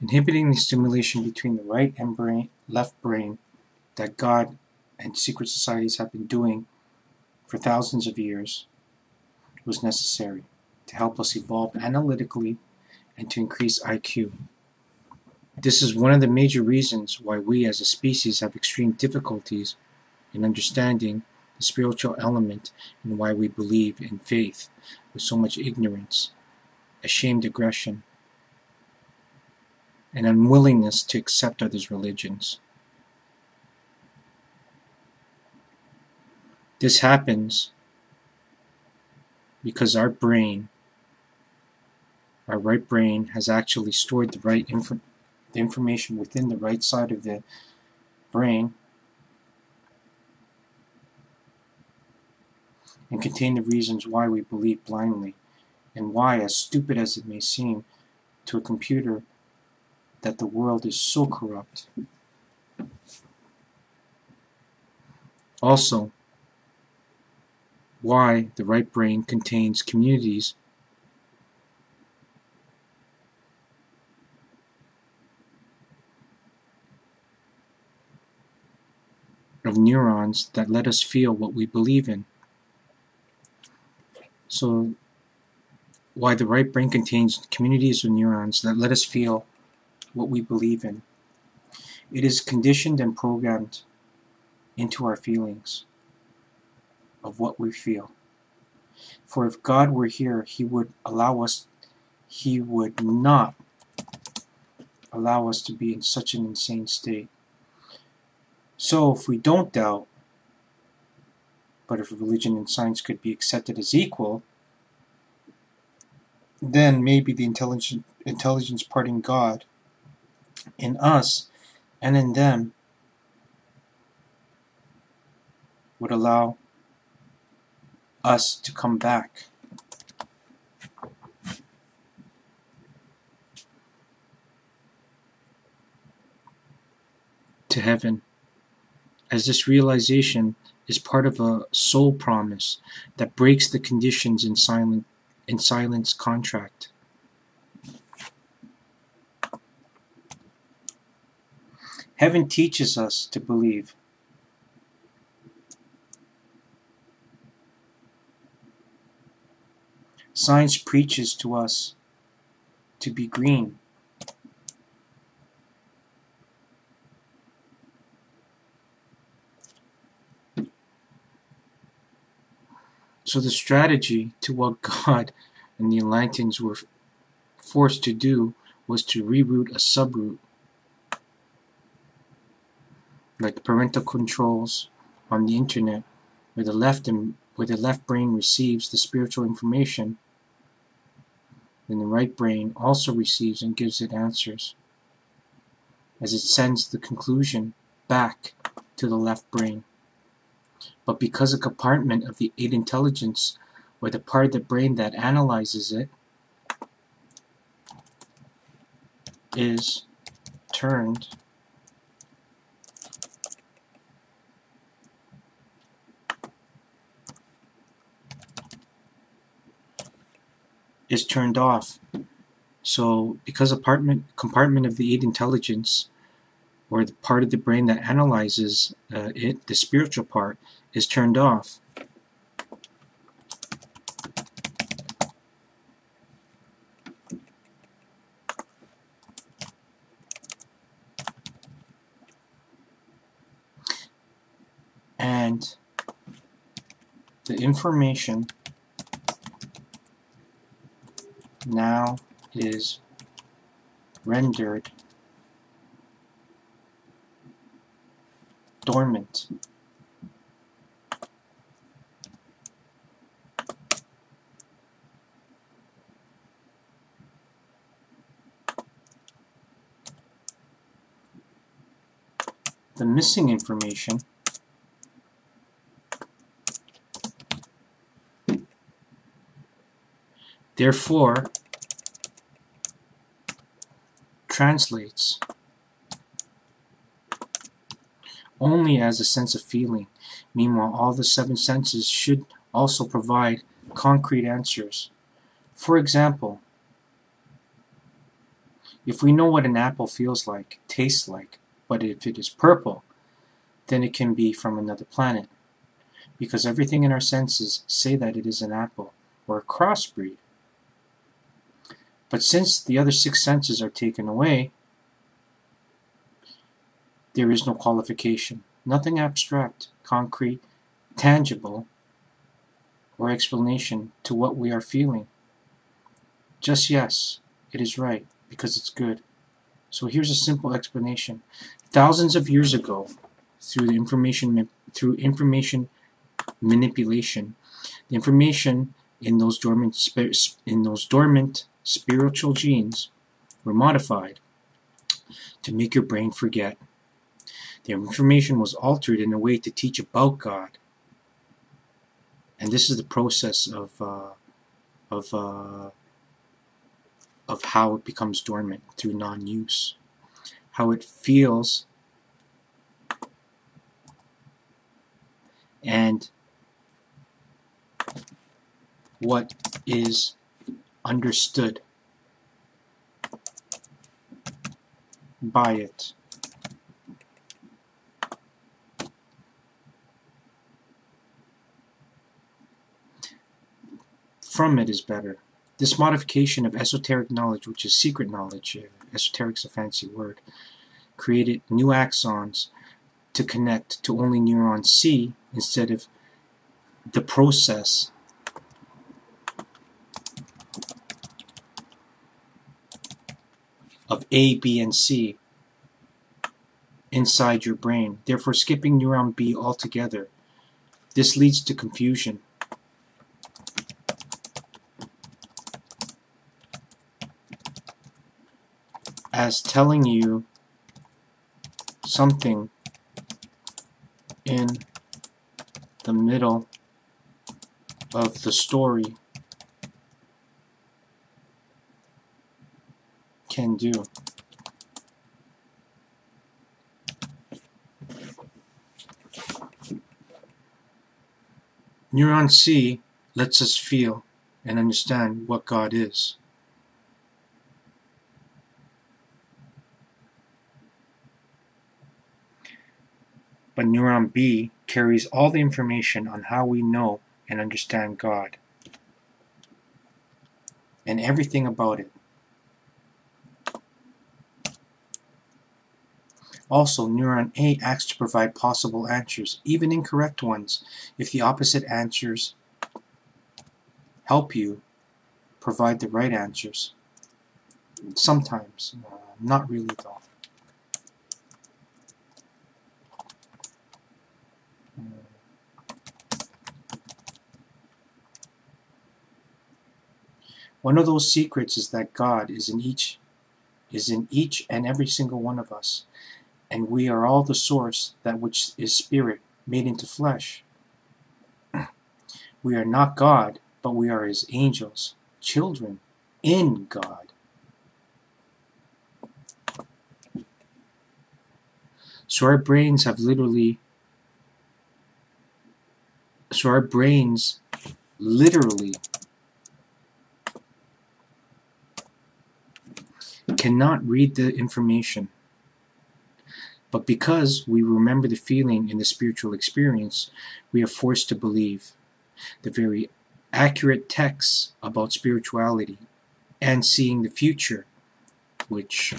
inhibiting the stimulation between the right and left brain that God and secret societies have been doing for thousands of years was necessary to help us evolve analytically and to increase IQ. This is one of the major reasons why we as a species have extreme difficulties in understanding the spiritual element and why we believe in faith with so much ignorance, ashamed aggression, and unwillingness to accept others' religions. This happens because our right brain has actually stored the information within the right side of the brain and contain the reasons why we believe blindly, and why, as stupid as it may seem to a computer, that the world is so corrupt. Also, why the right brain contains communities of neurons that let us feel what we believe in. So, why the right brain contains communities of neurons that let us feel what we believe in. It is conditioned and programmed into our feelings of what we feel. For if God were here, He would not allow us to be in such an insane state. So if we don't doubt, but if religion and science could be accepted as equal, then maybe the intelligence part in God, in us, and in them would allow us to come back. To heaven, as this realization is part of a soul promise that breaks the conditions in silence contract. Heaven teaches us to believe. Science preaches to us to be green. So the strategy to what God and the Atlanteans were forced to do was to reroute a subroute, like parental controls on the internet, where the left brain receives the spiritual information, then the right brain also receives and gives it answers, as it sends the conclusion back to the left brain. But because a compartment of the 8 intelligence, or the part of the brain that analyzes it, is turned off. So because a compartment of the 8 intelligence, or the part of the brain that analyzes it, the spiritual part, is turned off, and the information now is rendered dormant. The missing information therefore translates only as a sense of feeling. Meanwhile, all the 7 senses should also provide concrete answers. For example, If we know what an apple feels like, tastes like, but if it is purple, then it can be from another planet, because everything in our senses say that it is an apple or a crossbreed. But since the other 6 senses are taken away, there is no qualification, nothing abstract, concrete, tangible, or explanation to what we are feeling. Just yes, it is right, because it's good. So here's a simple explanation. Thousands of years ago, through information manipulation, the information in those dormant spiritual genes were modified to make your brain forget. The information was altered in a way to teach about God. And this is the process of how it becomes dormant through non-use. How it feels and what is understood by it. From it is better. This modification of esoteric knowledge, which is secret knowledge, esoteric's a fancy word, created new axons to connect to only neuron C instead of the process of A, B, and C inside your brain, therefore skipping neuron B altogether. This leads to confusion. As telling you something in the middle of the story can do. Neuron C lets us feel and understand what God is. But neuron B carries all the information on how we know and understand God and everything about it. Also, neuron A acts to provide possible answers, even incorrect ones, if the opposite answers help you provide the right answers. Sometimes, not really though. One of those secrets is that God is in each and every single one of us, and we are all the source, that which is spirit made into flesh. We are not God, but we are His angels, children in God. So our brains literally cannot read the information. But because we remember the feeling in the spiritual experience, we are forced to believe the very accurate texts about spirituality and seeing the future, which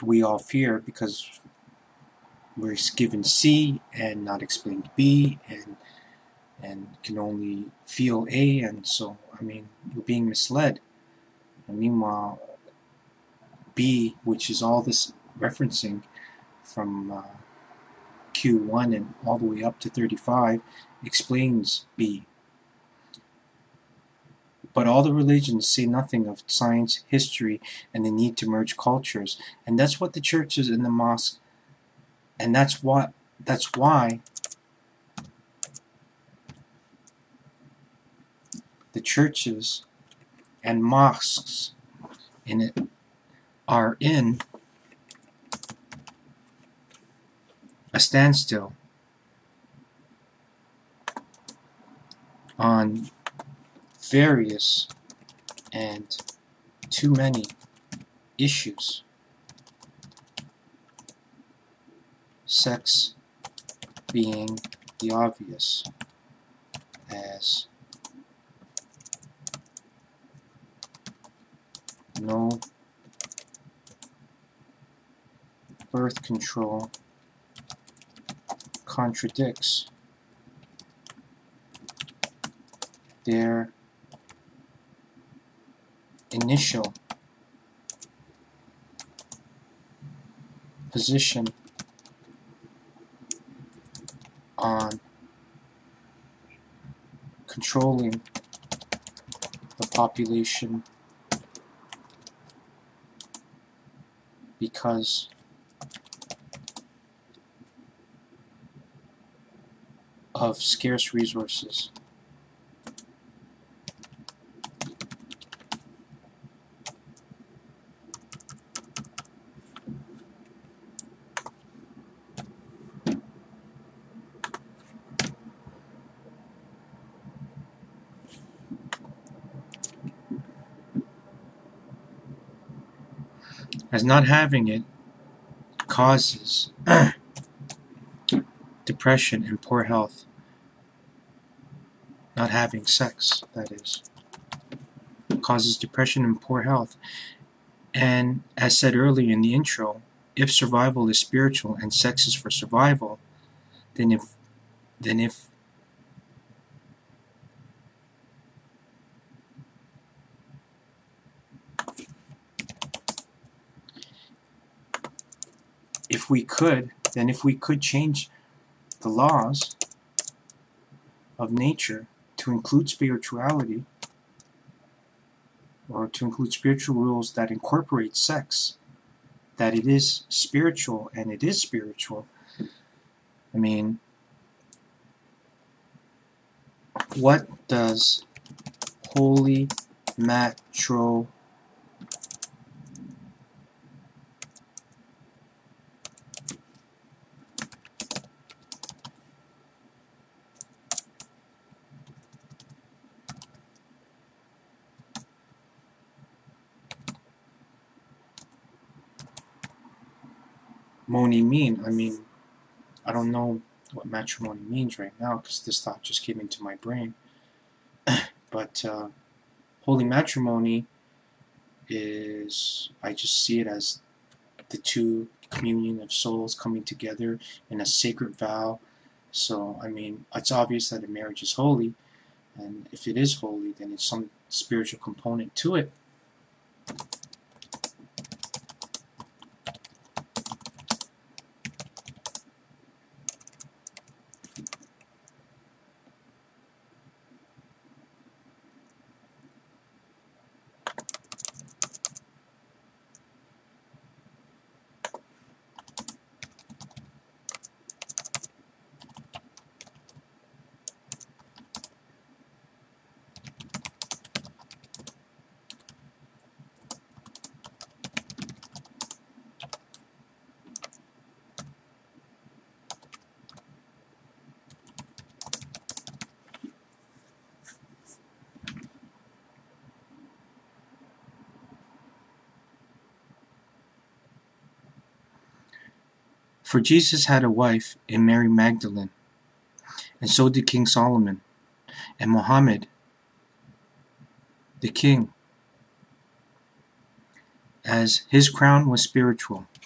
we all fear because we're given C and not explained B, and can only feel A, and so, we're being misled. And meanwhile, B, which is all this referencing from Q1 and all the way up to 35, explains B. But all the religions say nothing of science, history, and the need to merge cultures. And that's what the churches and the mosques, and that's why the churches and mosques in it are in a standstill on various and too many issues, sex being the obvious, as no birth control contradicts their initial position on controlling the population because of scarce resources. As not having it causes depression and poor health. Not having sex, that is, causes depression and poor health. And as said earlier in the intro, if survival is spiritual and sex is for survival, then if we could change the laws of nature to include spirituality, or to include spiritual rules that incorporate sex, that it is spiritual and it is spiritual. I mean, what does holy matrimony mean? I mean, I don't know what matrimony means right now because this thought just came into my brain. But holy matrimony is, I just see it as the two communion of souls coming together in a sacred vow. So, I mean, it's obvious that a marriage is holy, and if it is holy, then it's some spiritual component to it. For Jesus had a wife in Mary Magdalene, and so did King Solomon, and Muhammad, the king, as his crown was spiritual.